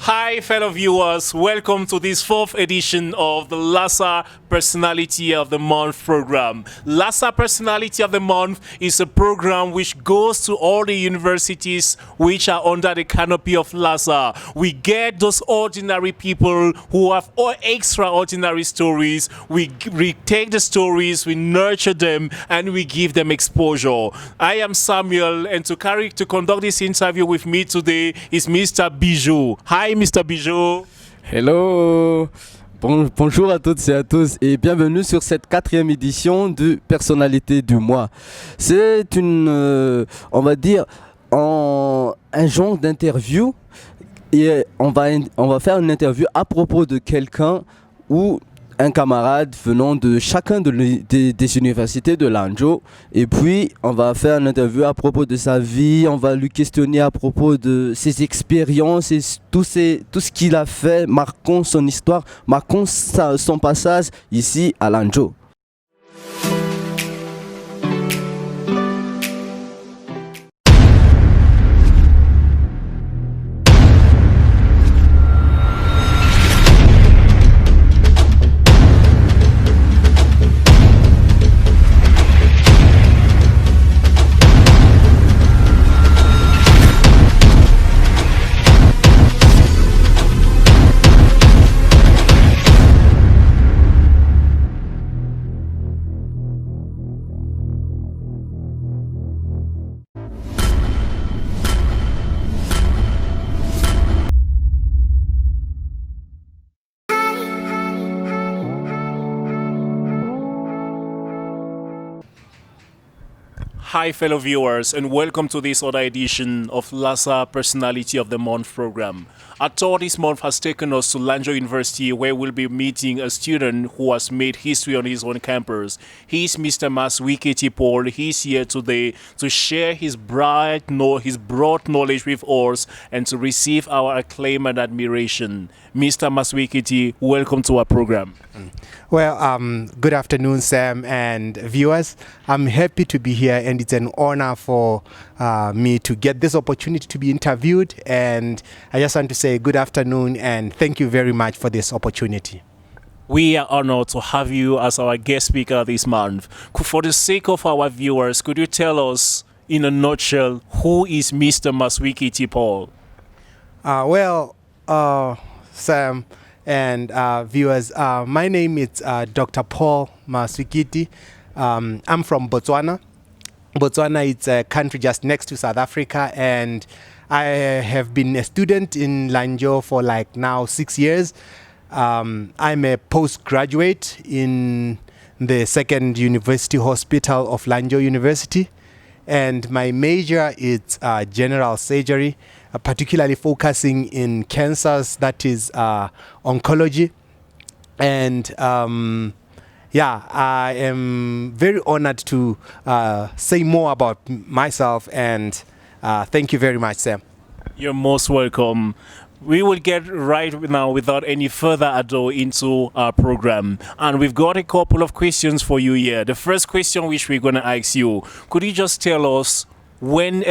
Hi, fellow viewers. Welcome to this fourth edition of the Lassa Personality of the Month program. Lassa Personality of the Month is a program which goes to all the universities which are under the canopy of Lassa. We get those ordinary people who have extraordinary stories. We take the stories, we nurture them, and we give them exposure. I am Samuel, and to conduct this interview with me today is Mr. Bijou. Hi, Mr. Bijou. Hello. Bonjour à toutes et à tous et bienvenue sur cette 4e édition de Personnalité du mois. C'est une, on va dire, un genre d'interview et on va faire une interview à propos de quelqu'un ou un camarade venant de chacun des universités de Lanzhou, et puis on va faire une interview à propos de sa vie, on va lui questionner à propos de ses expériences et tout ce qu'il a fait, marquant son histoire, marquant son passage ici à Lanzhou. Hi, fellow viewers, and welcome to this other edition of Lassa Personality of the Month program. Our tour this month has taken us to Lanzhou University, where we'll be meeting a student who has made history on his own campus. He's Mr. Maswikiti Paul. He's here today to share his broad knowledge with us and to receive our acclaim and admiration. Mr. Maswikiti, welcome to our program. Well, good afternoon, Sam and viewers. I'm happy to be here, and it's an honor for me to get this opportunity to be interviewed. And I just want to say good afternoon and thank you very much for this opportunity. We are honored to have you as our guest speaker this month. For the sake of our viewers, could you tell us in a nutshell who is Mr. Maswikiti Paul? Sam and viewers, my name is Dr. Paul Maswikiti. I'm from Botswana. Botswana is a country just next to South Africa, and I have been a student in Lanzhou for like now 6 years. I'm a postgraduate in the Second University Hospital of Lanzhou University, and my major is general surgery, particularly focusing in cancers, that is oncology. And I am very honored to say more about myself, and thank you very much, Sam. You're most welcome. We will get right now, without any further ado, into our program. And we've got a couple of questions for you here. The first question which we're going to ask you, could you just tell us when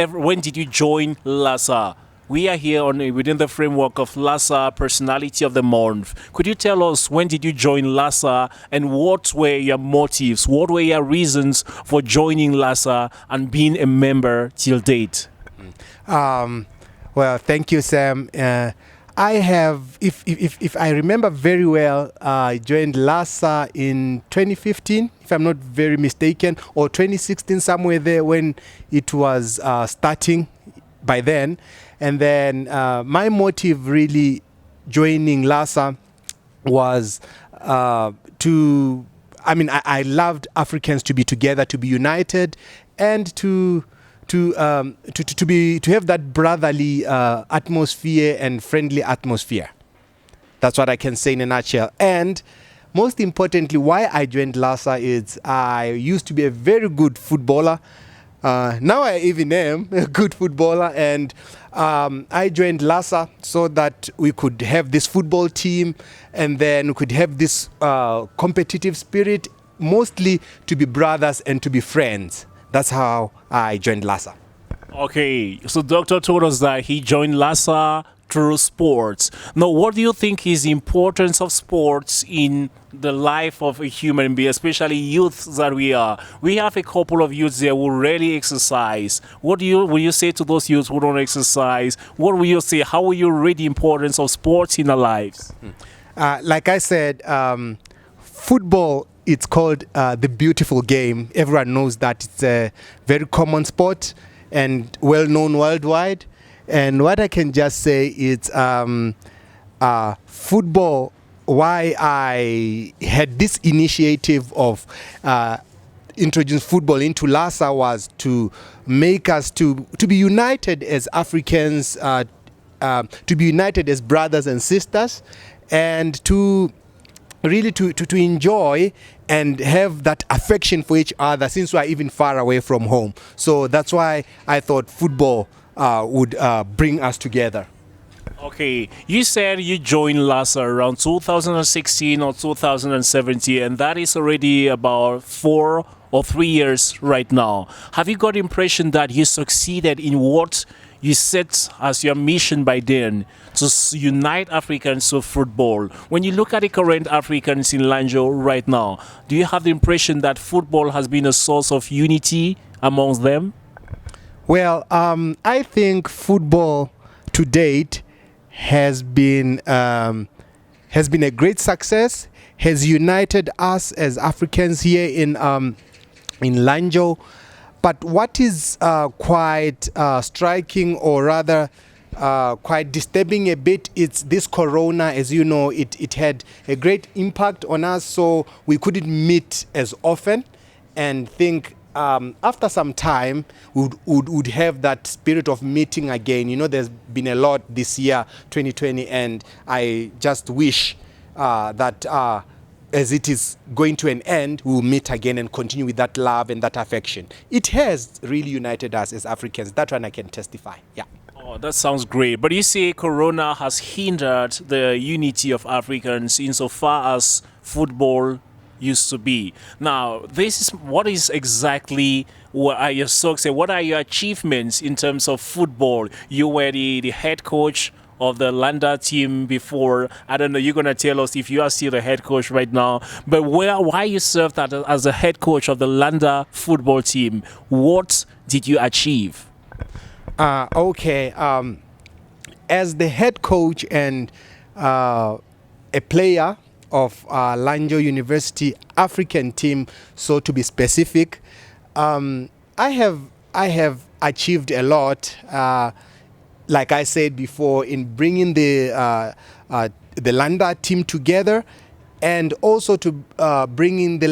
did you join Lassa? We are here within the framework of Lassa Personality of the Month. Could you tell us when did you join Lassa and what were your motives? What were your reasons for joining Lassa and being a member till date? Well, thank you, Sam. I have, if I remember very well, I joined Lassa in 2015, if I'm not very mistaken, or 2016, somewhere there when it was starting by then. And then my motive really joining Lassa was I loved Africans to be together, to be united, and to have that brotherly atmosphere and friendly atmosphere. That's what I can say in a nutshell. And most importantly, why I joined Lassa is I used to be a very good footballer. Now I even am a good footballer, and I joined Lassa so that we could have this football team, and then we could have this competitive spirit, mostly to be brothers and to be friends. That's how I joined Lassa. Okay, so Doctor told us that he joined Lassa through sports. Now, what do you think is the importance of sports in the life of a human being, especially youth that we are? We have a couple of youths there who rarely exercise. What will you say to those youths who don't exercise? What will you say? How will you rate the importance of sports in our lives? Like I said, football, it's called the beautiful game. Everyone knows that it's a very common sport and well known worldwide. And what I can just say is football, why I had this initiative of introducing football into Lassa was to make us to be united as Africans, to be united as brothers and sisters, and to really to enjoy and have that affection for each other since we are even far away from home. So that's why I thought football would bring us together. Okay, you said you joined Lassa around 2016 or 2017, and that is already about 4 or 3 years right now. Have you got the impression that you succeeded in what you set as your mission by then, to unite Africans through football? When you look at the current Africans in Lanzhou right now, do you have the impression that football has been a source of unity amongst them? Well, I think football to date has been a great success. Has united us as Africans here in Lanzhou. But what is quite striking, or rather quite disturbing a bit, it's this corona. As you know, it had a great impact on us, so we couldn't meet as often, and think after some time we would have that spirit of meeting again. You know, there's been a lot this year, 2020, and I just wish that as it is going to an end, we will meet again and continue with that love and that affection. It has really united us as Africans. That one I can testify. Yeah. Oh, that sounds great. But you say Corona has hindered the unity of Africans insofar as football used to be. Now, this is what is exactly what are your success? What are your achievements in terms of football? You were the head coach of the Landa team before. I don't know, you're going to tell us if you are still the head coach right now. But why you served as the head coach of the Landa football team? What did you achieve? Okay. As the head coach and a player of Lanzhou University African team, so to be specific, I have achieved a lot. Like I said before, in bringing the Landa team together, and also to bringing the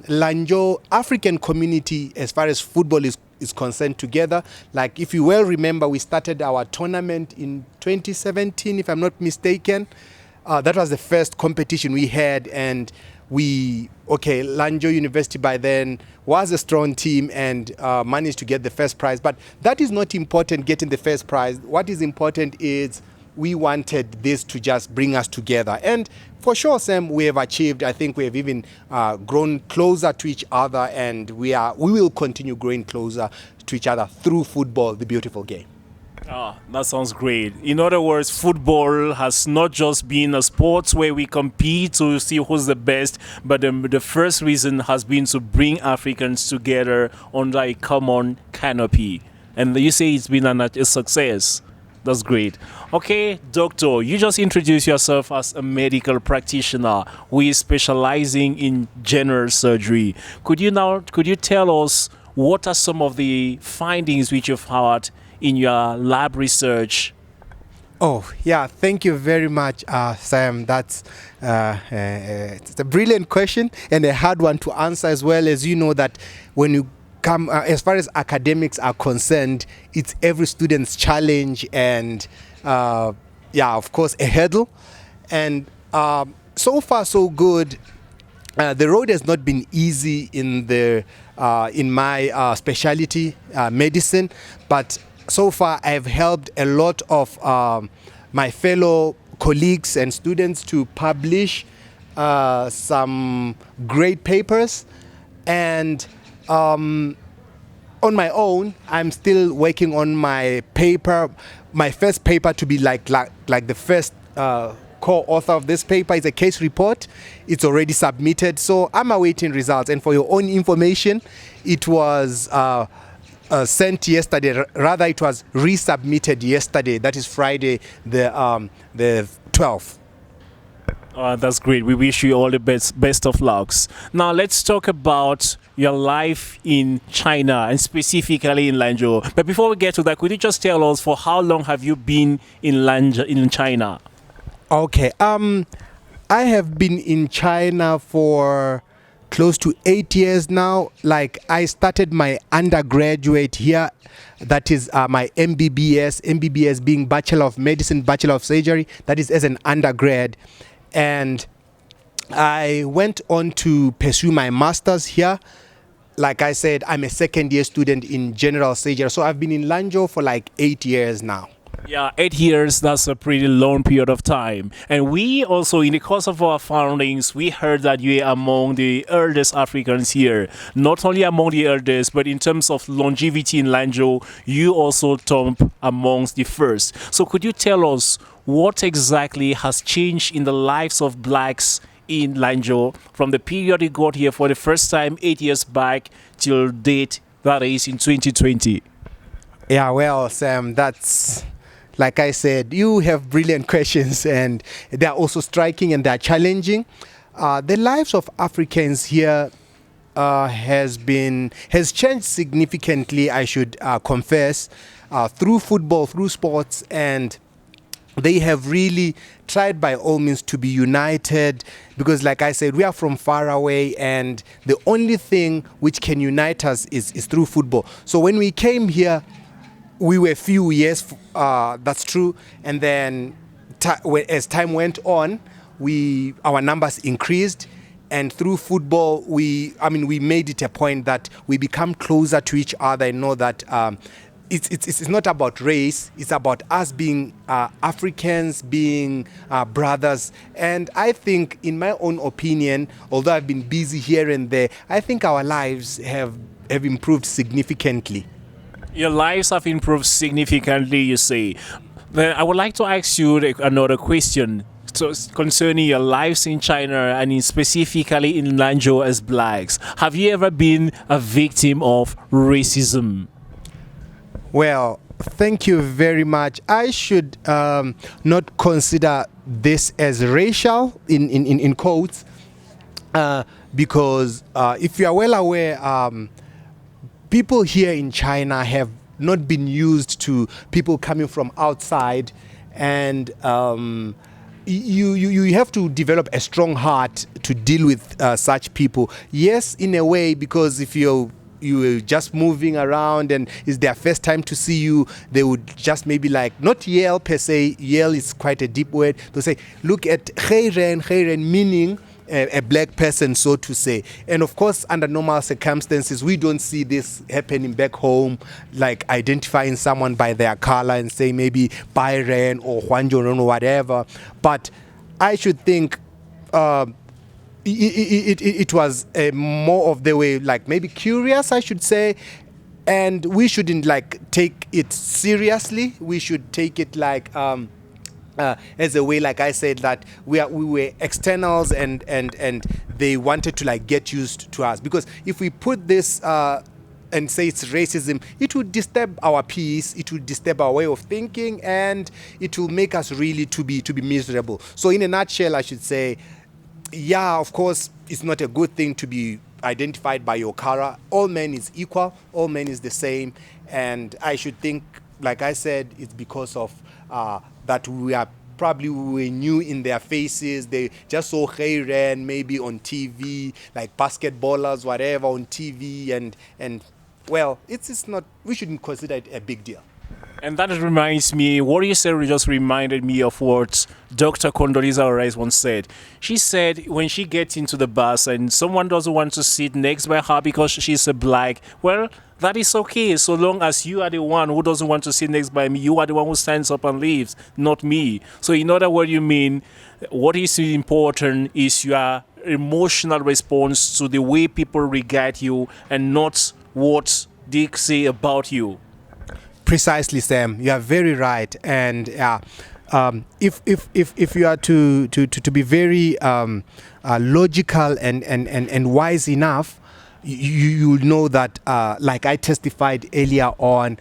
Lanzhou African community as far as football is concerned together. Like, if you well remember, we started our tournament in 2017, if I'm not mistaken. That was the first competition we had, and Lanzhou University by then was a strong team and managed to get the first prize. But that is not important, getting the first prize. What is important is we wanted this to just bring us together. And for sure, Sam, we have achieved. I think we have even grown closer to each other, and we will continue growing closer to each other through football, the beautiful game. Ah, that sounds great. In other words, football has not just been a sport where we compete to see who's the best, but the first reason has been to bring Africans together under a common canopy. And you say it's been a success. That's great. Okay, doctor, you just introduced yourself as a medical practitioner who is specializing in general surgery. Could you tell us what are some of the findings which you've had in your lab research? Oh, yeah, thank you very much, Sam. That's it's a brilliant question and a hard one to answer as well. As you know, that when you come, as far as academics are concerned, it's every student's challenge and, of course, a hurdle. And so far, so good. The road has not been easy in my specialty, medicine, but so far I've helped a lot of my fellow colleagues and students to publish some great papers, and on my own, I'm still working on my paper, my first paper to be like the first co-author of this paper. Is a case report. It's already submitted, so I'm awaiting results. And for your own information, it was sent yesterday. Rather, it was resubmitted yesterday. That is Friday, the 12th. That's great. We wish you all the best of lucks. Now let's talk about your life in China and specifically in Lanzhou. But before we get to that, could you just tell us for how long have you been in Lanzhou, in China? Okay. I have been in China for close to 8 years now. Like, I started my undergraduate here. That is my MBBS being Bachelor of Medicine, Bachelor of Surgery. That is as an undergrad. And I went on to pursue my master's here. Like I said, I'm a second year student in general surgery. So I've been in Lanzhou for like 8 years now. Yeah, 8 years, that's a pretty long period of time. And we also, in the course of our foundings, we heard that you are among the eldest Africans here. Not only among the eldest, but in terms of longevity in Lanzhou, you also top amongst the first. So could you tell us what exactly has changed in the lives of blacks in Lanzhou from the period you got here for the first time 8 years back till date, that is in 2020? Yeah, well, Sam, that's... Like I said, you have brilliant questions, and they're also striking and they're challenging. The lives of Africans here has changed significantly, I should confess, through football, through sports, and they have really tried by all means to be united, because like I said, we are from far away, and the only thing which can unite us is through football. So when we came here, we were few, yes, that's true. And then as time went on, our numbers increased. And through football, we made it a point that we become closer to each other and know that it's not about race. It's about us being Africans, being brothers. And I think, in my own opinion, although I've been busy here and there, I think our lives have improved significantly. Your lives have improved significantly, you say. Then I would like to ask you another question concerning your lives in China and specifically in Lanzhou as blacks. Have you ever been a victim of racism? Well, thank you very much. I should not consider this as racial in quotes, because if you are well aware, people here in China have not been used to people coming from outside, and you have to develop a strong heart to deal with such people. Yes, in a way, because if you're just moving around and it's their first time to see you, they would just maybe like, not yell per se, yell is quite a deep word, they'll say, look at Khairen, meaning a black person, so to say. And of course, under normal circumstances, we don't see this happening back home, like identifying someone by their color and say maybe Byron or Juanjon or whatever. But I should think it was more of the way, like maybe curious, I should say. And we shouldn't like take it seriously. We should take it like as a way, like I said, that we were externals and they wanted to like get used to us. Because if we put this and say it's racism, it would disturb our peace, it would disturb our way of thinking, and it will make us really to be miserable. So in a nutshell, I should say, yeah, of course, it's not a good thing to be identified by your color. All men is equal, all men is the same, and I should think, like I said, it's because of that we were new in their faces. They just saw Khairen maybe on TV, like basketballers, whatever, on TV, and well, it's not, we shouldn't consider it a big deal. And that reminds me, what you said just reminded me of what Dr. Condoleezza Rice once said. She said when she gets into the bus and someone doesn't want to sit next by her because she's a black, well, that is okay, so long as you are the one who doesn't want to sit next by me. You are the one who stands up and leaves, not me. So in other words, you mean what is important is your emotional response to the way people regard you and not what they say about you? Precisely, Sam. You are very right. And if you are to be very logical and wise enough, you know that, like I testified earlier on,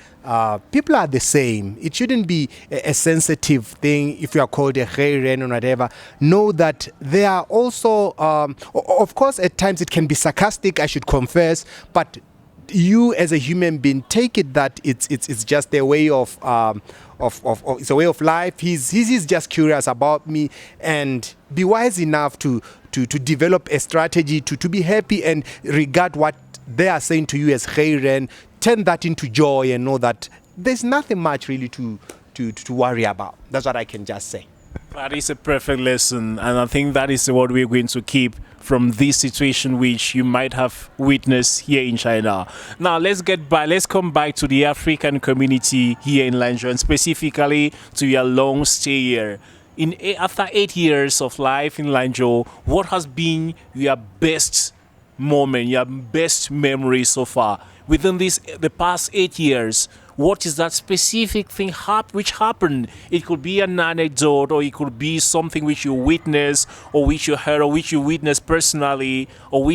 people are the same. It shouldn't be a sensitive thing if you are called a Heiren or whatever. Know that they are also, of course, at times it can be sarcastic, I should confess, but you as a human being take it that it's just a way of it's a way of life. He's just curious about me, and be wise enough to develop a strategy to be happy and regard what they are saying to you as Heiren, turn that into joy and know that there's nothing much really to worry about. That's what I can just say. That is a perfect lesson, and I think that is what we're going to keep from this situation which you might have witnessed here in China. Now let's come back to the African community here in Lanzhou, and specifically to your long stay here. After 8 years of life in Lanzhou, what has been your best moment, your best memory so far? Within the past 8 years, what is that specific thing which happened? It could be an anecdote, or it could be something which you witnessed, or which you heard, or which you witnessed personally, or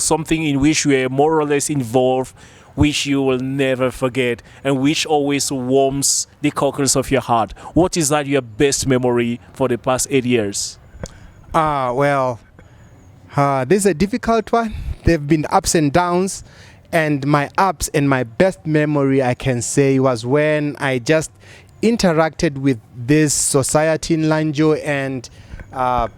something in which you were more or less involved, which you will never forget, and which always warms the cockles of your heart. What is that your best memory for the past 8 years? This is a difficult one. There have been ups and downs. And my ups and my best memory, I can say, was when I just interacted with this society in Lanzhou and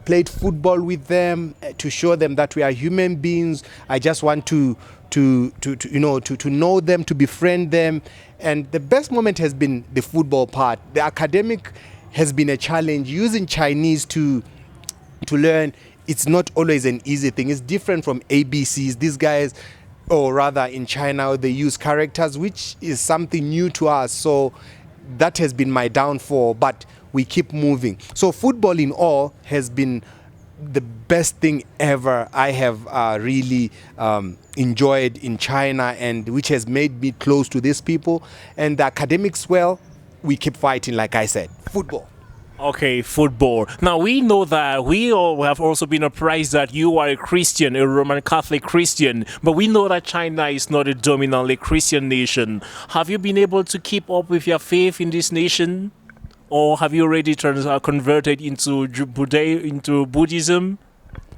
played football with them to show them that we are human beings. I just want to know them, to befriend them. And the best moment has been the football part. The academic has been a challenge. Using Chinese to learn, it's not always an easy thing. It's different from ABCs. These guys, or rather in China, they use characters, which is something new to us. So that has been my downfall, but we keep moving. So football in all has been the best thing ever I have really enjoyed in China, and which has made me close to these people. And the academics, well, we keep fighting, like I said. Football. Okay, football. Now, we know that we all have also been apprised that you are a Christian, a Roman Catholic Christian, but we know that China is not a dominantly Christian nation. Have you been able to keep up with your faith in this nation? Or have you already converted into Buddhism?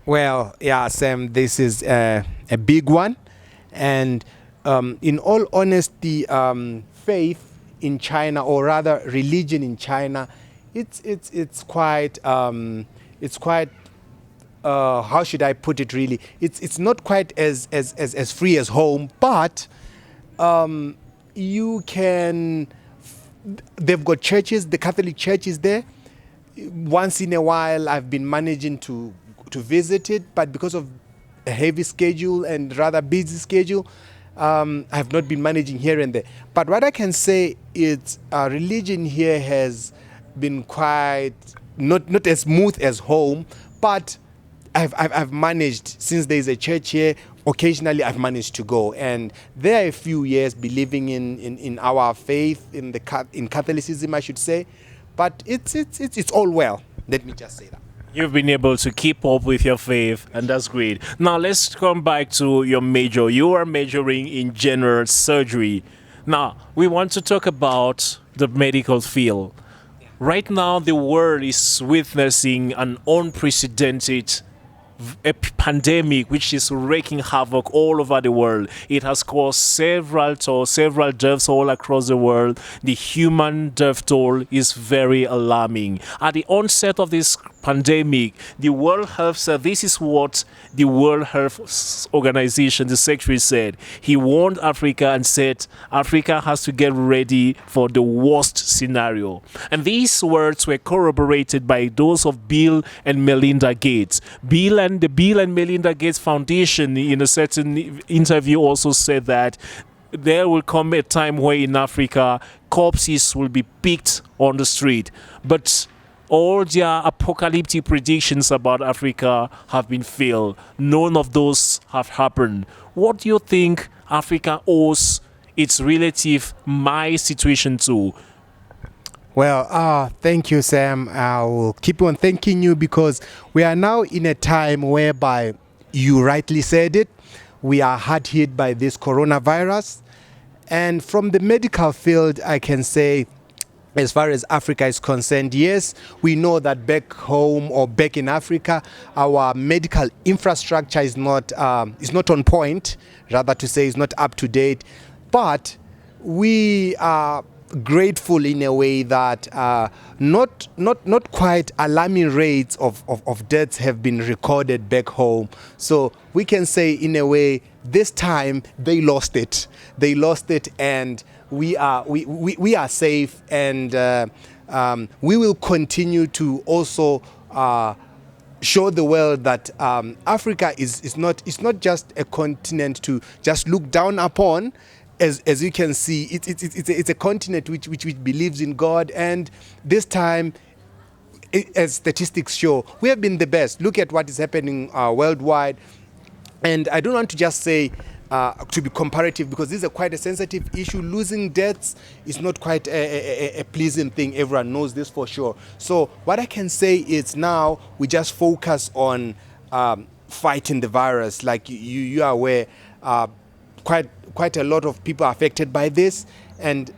Well, yeah, Sam, this is a big one. And in all honesty, faith in China, or rather religion in China, it's quite how should I put it really? It's not quite as free as home, but you can. They've got churches. The Catholic Church is there. Once in a while, I've been managing to visit it, but because of a heavy schedule and rather busy schedule, I've not been managing here and there. But what I can say is religion here has been quite not as smooth as home, but I've managed, since there's a church here, occasionally I've managed to go, and there are a few years believing in our faith, in Catholicism, I should say, but it's all well. Let me just say that. You've been able to keep up with your faith, and that's great. Now let's come back to your major. You are majoring in general surgery. Now we want to talk about the medical field. Right now, the world is witnessing an unprecedented pandemic which is wreaking havoc all over the world. It has caused several deaths all across the world. The human death toll is very alarming. At the onset of this pandemic, the World Health said, this is what the World Health Organization, the secretary, said. He warned Africa and said Africa has to get ready for the worst scenario. And these words were corroborated by those of Bill and Melinda Gates. The Bill and Melinda Gates Foundation, in a certain interview, also said that there will come a time where in Africa corpses will be picked on the street. But all their apocalyptic predictions about Africa have been failed. None of those have happened. What do you think Africa owes it's relative my situation too. Well, thank you, Sam. I will keep on thanking you because we are now in a time whereby you rightly said it. We are hard hit by this coronavirus. And from the medical field, I can say, as far as Africa is concerned, yes, we know that back home or back in Africa, our medical infrastructure is not on point, rather to say is not up to date. But we are grateful in a way that not quite alarming rates of deaths have been recorded back home. So we can say in a way this time they lost it, and we are safe, and we will continue to also show the world that Africa is not just a continent to just look down upon. As you can see, it's a continent which believes in God, and this time, as statistics show, we have been the best. Look at what is happening worldwide, and I don't want to just say to be comparative, because this is quite a sensitive issue. Losing deaths is not quite a pleasing thing. Everyone knows this for sure. So what I can say is now we just focus on fighting the virus. Like you are aware, quite a lot of people are affected by this, and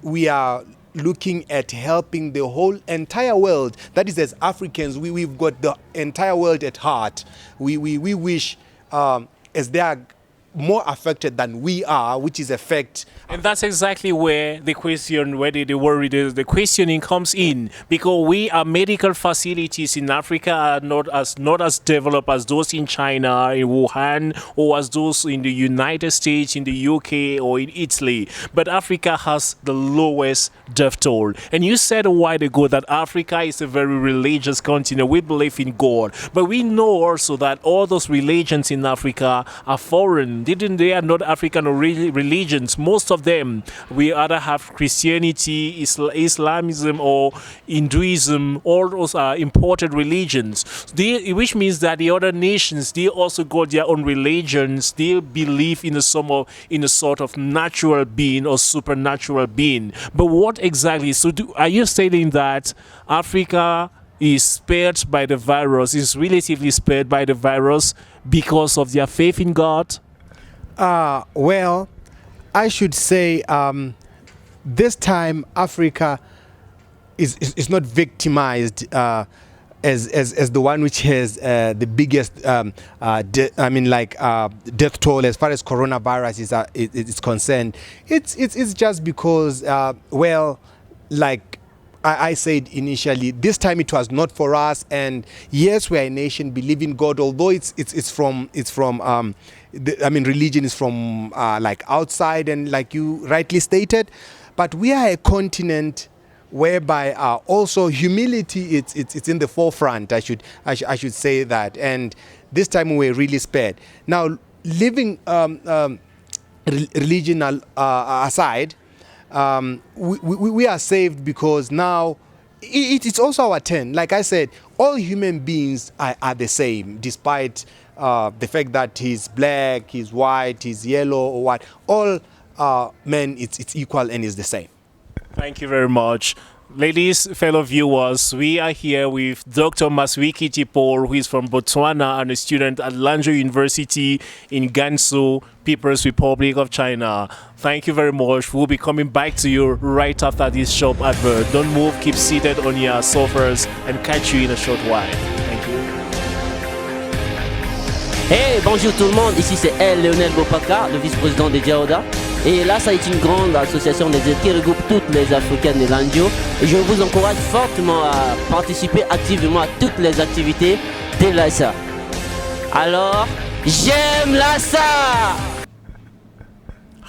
we are looking at helping the whole entire world. That is, as Africans, we've got the entire world at heart. We wish, as they are more affected than we are, which is a fact. And that's exactly where the question, where the worry, the questioning comes in, because we are medical facilities in Africa are not as developed as those in China, in Wuhan, or as those in the United States, in the UK, or in Italy. But Africa has the lowest death toll. And you said a while ago that Africa is a very religious continent. We believe in God, but we know also that all those religions in Africa are foreign. They are not African religions. Most of them, we either have Christianity, Islamism, or Hinduism. All those are imported religions. Which means that the other nations, they also got their own religions. They believe in a sort of natural being or supernatural being. But what exactly? So, are you stating that Africa is spared by the virus, is relatively spared by the virus because of their faith in God? Well, I should say this time Africa is not victimized as the one which has the biggest death toll as far as coronavirus is concerned. It's just because like I said initially, this time it was not for us, and yes, we are a nation believe in God, although it's from religion is from like outside, and like you rightly stated, but we are a continent whereby also humility it's in the forefront. I should say that, and this time we were really spared. Now, leaving religion aside, we are saved because now it's also our turn. Like I said, all human beings are the same, despite the fact that he's black, he's white, he's yellow, or what. All men, it's equal and is the same. Thank you very much. Ladies, fellow viewers, we are here with Dr. Maswikiti Paul, who is from Botswana and a student at Lanzhou University in Gansu, People's Republic of China. Thank you very much. We'll be coming back to you right after this short advert. Don't move, keep seated on your sofas, and catch you in a short while. Thank you. Hey, bonjour tout le monde, ici c'est Lionel Bopaka, le vice-président des Djaoda. Et LASA est une grande association des aides qui regroupe toutes les Africaines de Lanzhou. Et je vous encourage fortement à participer activement à toutes les activités de LASA. Alors, j'aime LASA!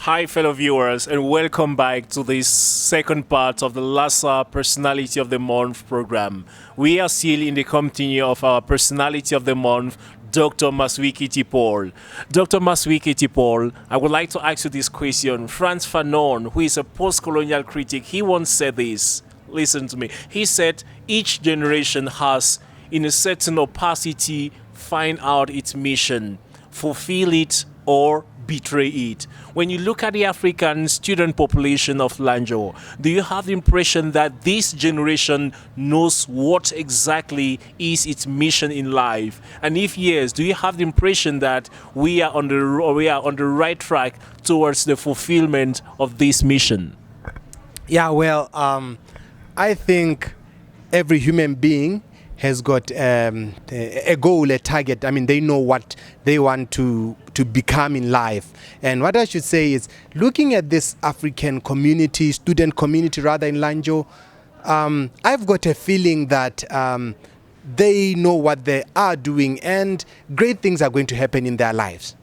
Hi, fellow viewers, and welcome back to this second part of the Lassa Personality of the Month program. We are still in the company of our Personality of the Month, Dr. Maswikiti Paul. Dr. Maswikiti Paul, I would like to ask you this question. Frantz Fanon, who is a post-colonial critic, he once said this. Listen to me. He said, each generation has, in a certain opacity, find out its mission, fulfill it, or betray it. When you look at the African student population of Lanzhou, do you have the impression that this generation knows what exactly is its mission in life? And if yes, do you have the impression that we are on the right track towards the fulfillment of this mission? Yeah, well, I think every human being has got a goal, a target. I mean, they know what they want to become in life. And what I should say is, looking at this African community, student community rather, in Lanzhou, I've got a feeling that they know what they are doing and great things are going to happen in their lives.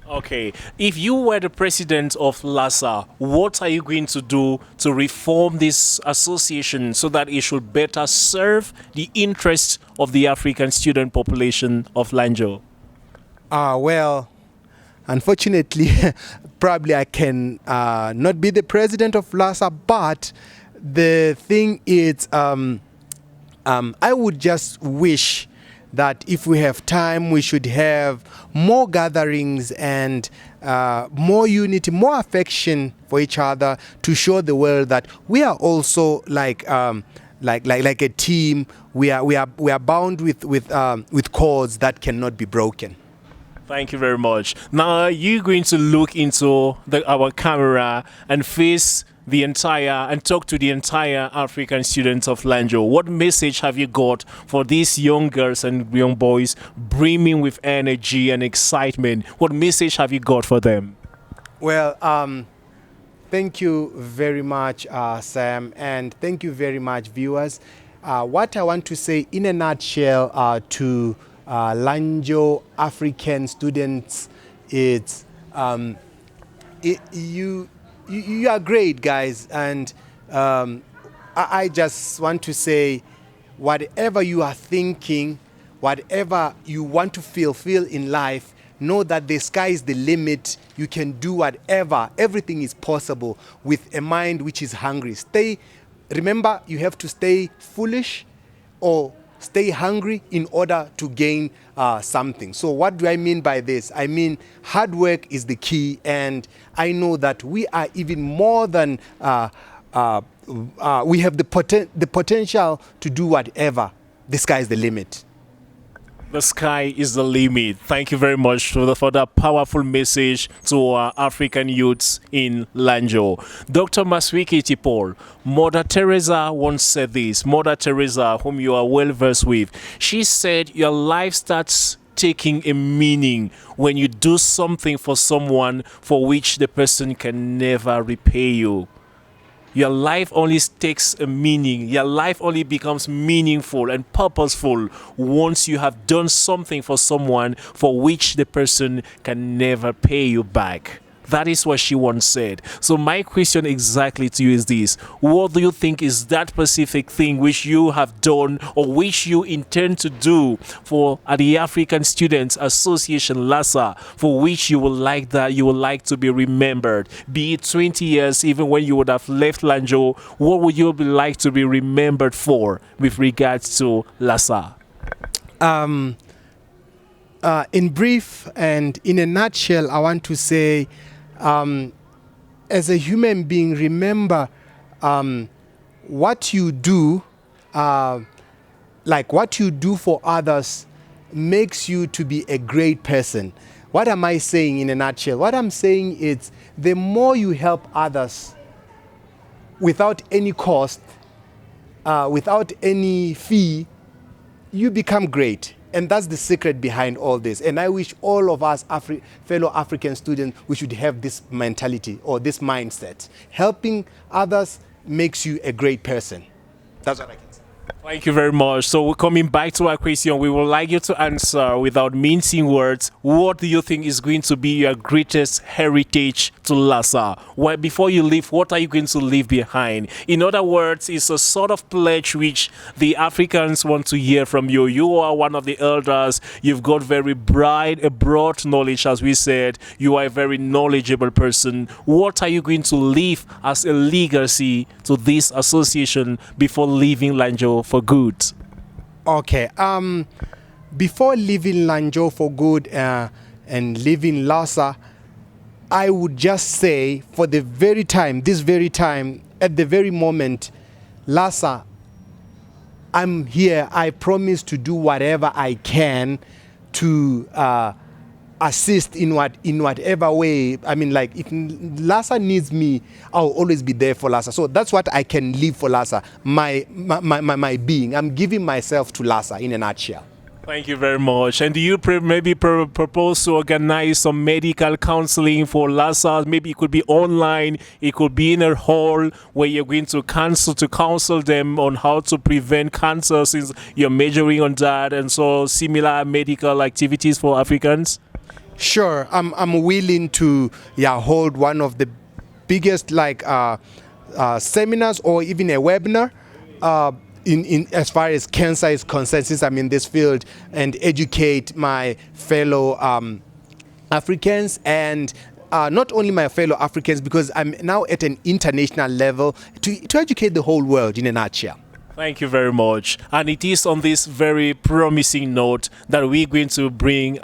Okay, if you were the president of Lassa, what are you going to do to reform this association so that it should better serve the interests of the African student population of Lanzhou? Well, unfortunately, probably I can not be the president of Lassa, but the thing is, I would just wish that if we have time, we should have more gatherings and more unity, more affection for each other, to show the world that we are also like a team. We are bound with cords that cannot be broken. Thank you very much. Now, are you going to look into our camera and face the entire and talk to the entire African students of Lanzhou? What message have you got for these young girls and young boys brimming with energy and excitement? What message have you got for them? Well, thank you very much, Sam, and thank you very much, viewers. What I want to say in a nutshell to Lanzhou African students is, you are great, guys, and I just want to say, whatever you are thinking, whatever you want to fulfill in life, know that the sky is the limit. You can do whatever. Everything is possible with a mind which is hungry. Remember, you have to stay foolish or stay hungry in order to gain something. So what do I mean by this? I mean, hard work is the key, and I know that we are even more than we have the potential to do whatever. The sky is the limit. The sky is the limit. Thank you very much for that powerful message to our African youths in Lanzhou. Dr. Maswikiti Paul, Mother Teresa once said this. Mother Teresa, whom you are well versed with, she said your life starts taking a meaning when you do something for someone for which the person can never repay you. Your life only takes a meaning. Your life only becomes meaningful and purposeful once you have done something for someone for which the person can never pay you back. That is what she once said. So my question exactly to you is this. What do you think is that specific thing which you have done or which you intend to do for the African Students Association, Lassa, for which you would like to be remembered? Be it 20 years, even when you would have left Lanzhou, what would you like to be remembered for with regards to Lassa? In brief and in a nutshell, I want to say, as a human being, remember what you do, like what you do for others makes you to be a great person. What am I saying in a nutshell? What I'm saying is, the more you help others without any cost, without any fee, you become great. And that's the secret behind all this. And I wish all of us fellow African students, we should have this mentality or this mindset. Helping others makes you a great person. That's what I can say. Thank you very much. So coming back to our question, we would like you to answer without mincing words. What do you think is going to be your greatest heritage to Lassa? Well, before you leave, what are you going to leave behind? In other words, it's a sort of pledge which the Africans want to hear from you. You are one of the elders. You've got very broad knowledge, as we said. You are a very knowledgeable person. What are you going to leave as a legacy to this association before leaving Lanzhou for good? Okay. Before leaving Lanzhou for good and leaving Lassa, I would just say for the very time, this very time, at the very moment, Lassa, I'm here. I promise to do whatever I can to assist in whatever way. I mean, like, if Lassa needs me, I'll always be there for Lassa. So that's what I can live for Lassa, my being. I'm giving myself to Lassa in a nutshell. Thank you very much. And do you maybe propose to organize some medical counseling for Lassa? Maybe it could be online, it could be in a hall where you're going to counsel them on how to prevent cancer, since you're majoring on that, and so similar medical activities for Africans? Sure, I'm willing to hold one of the biggest seminars or even a webinar in as far as cancer is concerned, since I'm in this field, and educate my fellow Africans, and not only my fellow Africans, because I'm now at an international level to educate the whole world in a nutshell. Thank you very much. And it is on this very promising note that we're going to bring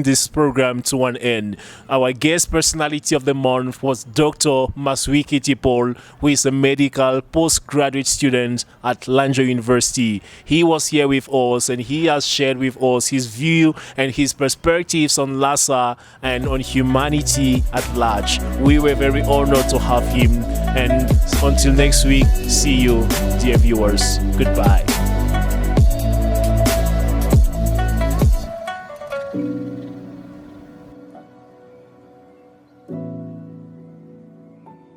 this program to an end. Our guest personality of the month was Dr. Maswikiti Paul, who is a medical postgraduate student at Lanzhou University. He was here with us, and he has shared with us his view and his perspectives on Lassa and on humanity at large. We were very honored to have him. And until next week, see you, dear viewers. Goodbye.